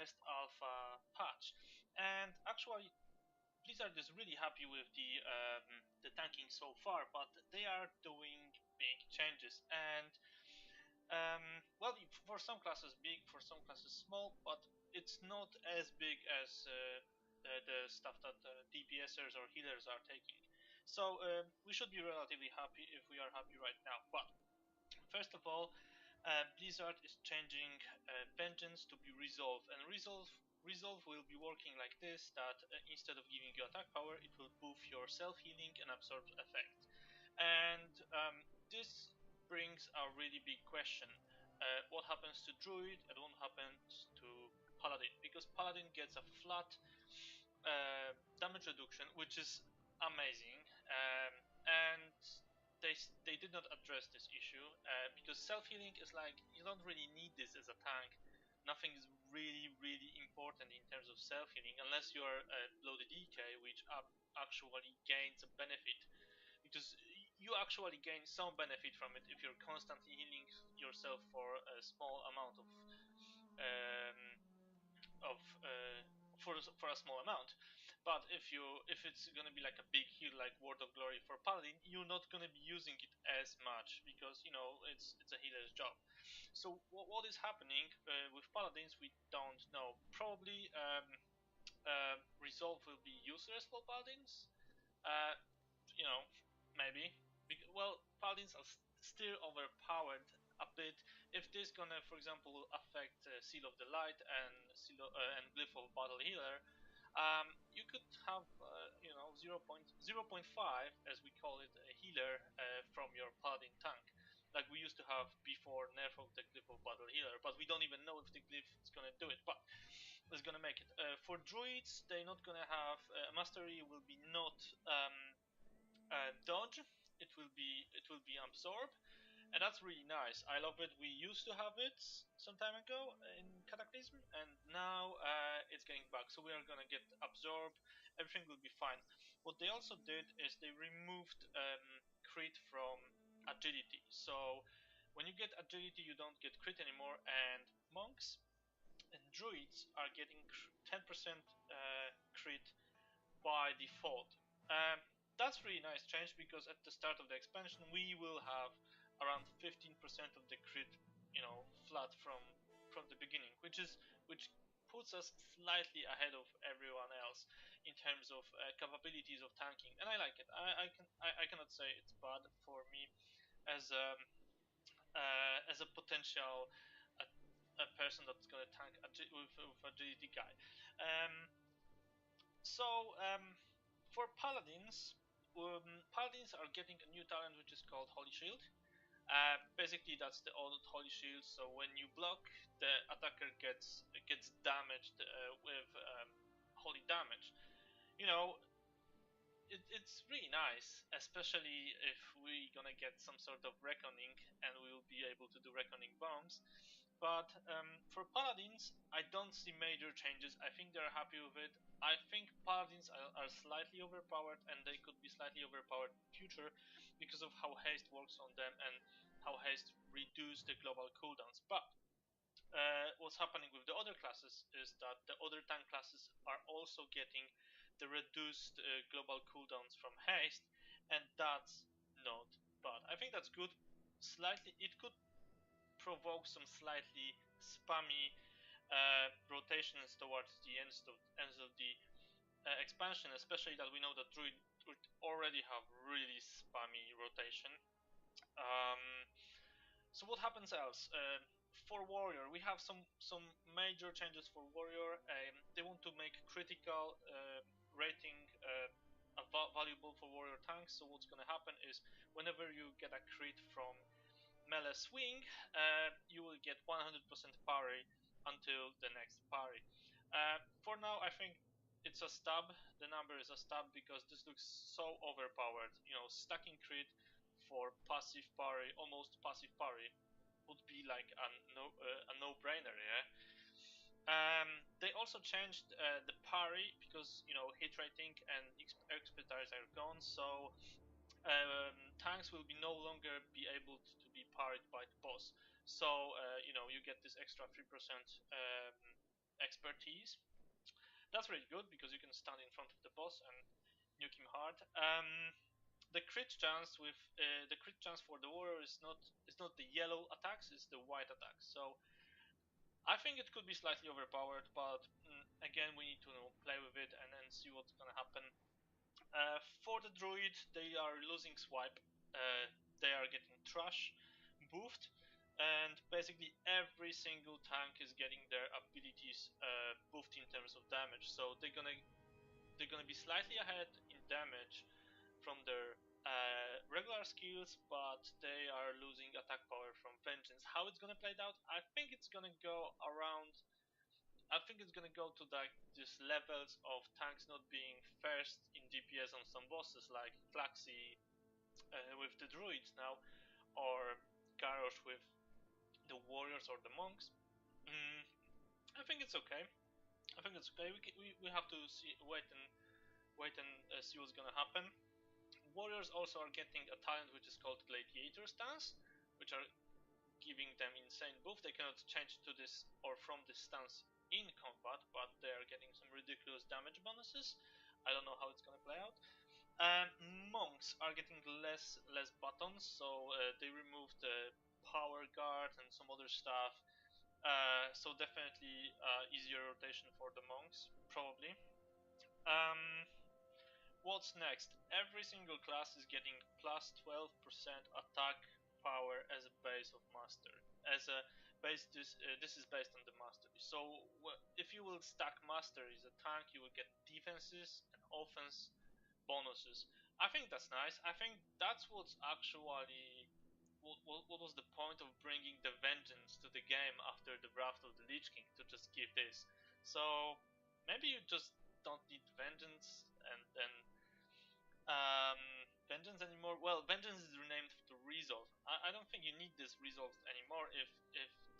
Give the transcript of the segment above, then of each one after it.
first alpha patch, and actually Blizzard is really happy with the tanking so far, but they are doing big changes. And well, for some classes big, for some classes small, but it's not as big as the stuff that DPSers or healers are taking. So we should be relatively happy if we are happy right now. But first of all, Blizzard is changing Vengeance to be Resolve, and Resolve will be working like this: that instead of giving you attack power, it will buff your self healing and absorb effect. And this brings a really big question: what happens to Druid and what happens to Paladin? Because Paladin gets a flat damage reduction, which is amazing, and they did not address this issue because self healing is like, you don't really need this as a tank. Nothing is really important in terms of self healing unless you are below the DK, which actually gains a benefit, because you actually gain some benefit from it if you're constantly healing yourself for a small amount of for a small amount. But if it's gonna be like a big heal like Word of Glory for Paladin, you're not gonna be using it as much because it's a healer's job. So what is happening with Paladins, we don't know. Probably Resolve will be useless for Paladins. Uh, you know, maybe. Well, paladins are still overpowered a bit. If this gonna, for example, affect Seal of the Light and and Glyph of Battle Healer, you could have 0.5, as we call it, a healer from your paladin tank, like we used to have before nerf of the Glyph of Battle Healer. But we don't even know if the Glyph is gonna do it. But it's gonna make it. For druids, they're not gonna have mastery. Will be not dodge. It will be absorb, and that's really nice. I love it. We used to have it some time ago in Cataclysm, and now it's getting back. So we are gonna get absorb. Everything will be fine. What they also did is they removed crit from agility. So when you get agility, you don't get crit anymore, and monks and druids are getting 10% crit by default. Um, that's really nice change, because at the start of the expansion we will have around 15% of the crit, flat from the beginning, which puts us slightly ahead of everyone else in terms of capabilities of tanking, and I like it. I cannot say it's bad for me as as a potential a person that's gonna tank with agility guy. Um, so for paladins, paladins are getting a new talent which is called Holy Shield. Basically, that's the old Holy Shield. So when you block, the attacker gets damaged with holy damage. You know, it's really nice, especially if we're gonna get some sort of reckoning and we will be able to do reckoning bombs. But for paladins, I don't see major changes. I think they're happy with it. I think paladins are slightly overpowered, and they could be slightly overpowered in future because of how haste works on them and how haste reduce the global cooldowns. But what's happening with the other classes is that the other tank classes are also getting the reduced global cooldowns from haste, and that's not bad. I think that's good. Slightly, it could provoke some slightly spammy rotations towards the ends of the expansion, especially that we know that Druid would already have really spammy rotation. Um, so what happens else? For warrior, we have some major changes for warrior. They want to make critical rating valuable for warrior tanks. So what's going to happen is whenever you get a crit from melee swing, you will get 100% parry until the next parry. For now, I think it's a stab. The number is a stab because this looks so overpowered. Stacking crit for passive parry, almost passive parry, would be like a no-brainer, yeah. They also changed the parry because hit rating and expertise are gone, so tanks will be no longer be able to be parried by the boss. So you get this extra 3% expertise. That's really good because you can stand in front of the boss and nuke him hard. The crit chance with the crit chance for the warrior is not the yellow attacks, it's the white attacks. So I think it could be slightly overpowered, but again we need to play with it and then see what's gonna happen. For the druid, they are losing swipe. They are getting trash buffed, and basically every single tank is getting their abilities buffed in terms of damage. So they're gonna be slightly ahead in damage from their regular skills, but they are losing attack power from vengeance. How it's gonna play out? I think it's gonna go around. I think it's gonna go to like these levels of tanks not being first in DPS on some bosses like Flaxy with the druids now, or Garrosh with the warriors or the monks. Mm, I think it's okay. I think it's okay. We have to wait and see what's gonna happen. Warriors also are getting a talent which is called Gladiator Stance, which are giving them insane buff. They cannot change to this or from this stance in combat, but they are getting some ridiculous damage bonuses. I don't know how it's gonna play out. Monks are getting less buttons, so they removed the power guard and some other stuff. So definitely easier rotation for the monks, probably. Um, What's next? Every single class is getting plus 12% attack power as a base of master. As a base, this is based on the mastery. So if you will stack mastery as a tank, you will get defenses and offense bonuses. I think that's nice. I think that's what's actually what was the point of bringing the vengeance to the game after the Wrath of the Lich King to just give this. So maybe you just don't need vengeance and then um, vengeance anymore. Well, vengeance is renamed to resolve. I don't think you need this resolve anymore if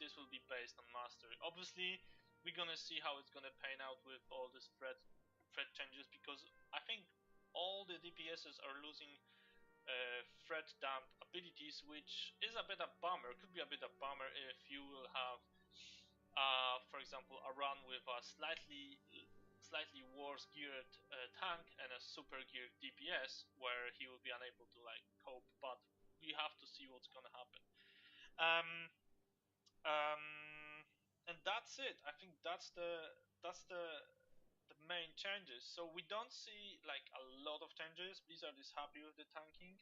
this will be based on mastery. Obviously, we're gonna see how it's gonna pan out with all these threat changes because I think all the DPSs are losing threat dump abilities, which is a bit of bummer. Could be a bit of bummer if you will have, for example, a run with a slightly worse geared tank and a super geared DPS, where he will be unable to like cope. But we have to see what's gonna happen. Um, and that's it. I think that's the main changes. So we don't see like a lot of changes. Blizzard is happy with the tanking.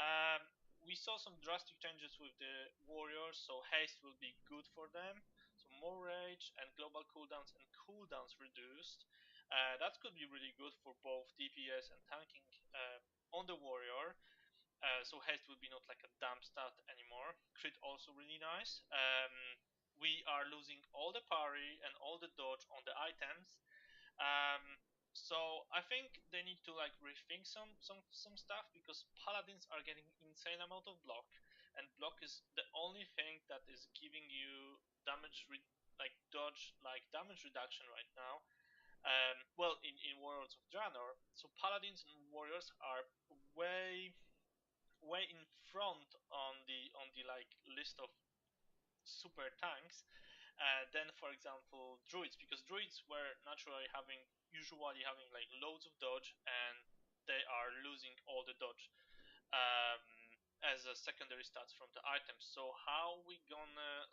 Um, we saw some drastic changes with the warriors, so haste will be good for them. So more rage and global cooldowns and cooldowns reduced. That could be really good for both DPS and tanking on the warrior. So haste will be not like a damp stat anymore. Crit also really nice. We are losing all the parry and all the dodge on the items. Um, so I think they need to like rethink some stuff because paladins are getting insane amount of block, and block is the only thing that is giving you like dodge like damage reduction right now. Well, in Warlords of Dreanor, so paladins and warriors are way in front on the like list of super tanks than, for example, druids, because druids were naturally usually having like loads of dodge, and they are losing all the dodge as a secondary stats from the items. So how we gonna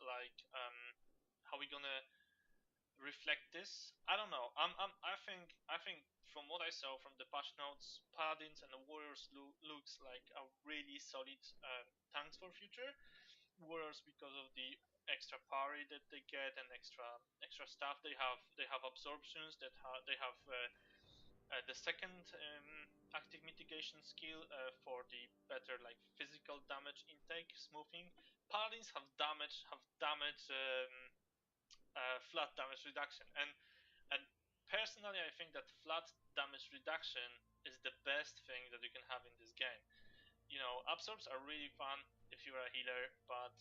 reflect this? I don't know. I think from what I saw from the patch notes, paladins and the warriors looks like a really solid tanks for future. Warriors because of the extra parry that they get and extra stuff they have absorptions they have the second active mitigation skill for the better like physical damage intake smoothing. Paladins have flat damage reduction, and personally I think that flat damage reduction is the best thing that you can have in this game. Absorbs are really fun if you're a healer, but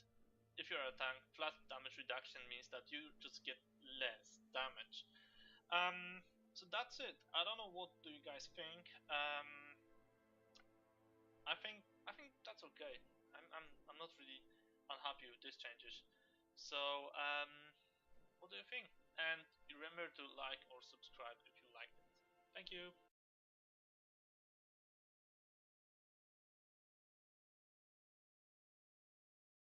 if you're a tank, flat damage reduction means that you just get less damage. Um, so that's it. I don't know, what do you guys think? I think that's okay. I'm not really unhappy with these changes. So what do you think? And remember to like or subscribe if you liked it. Thank you.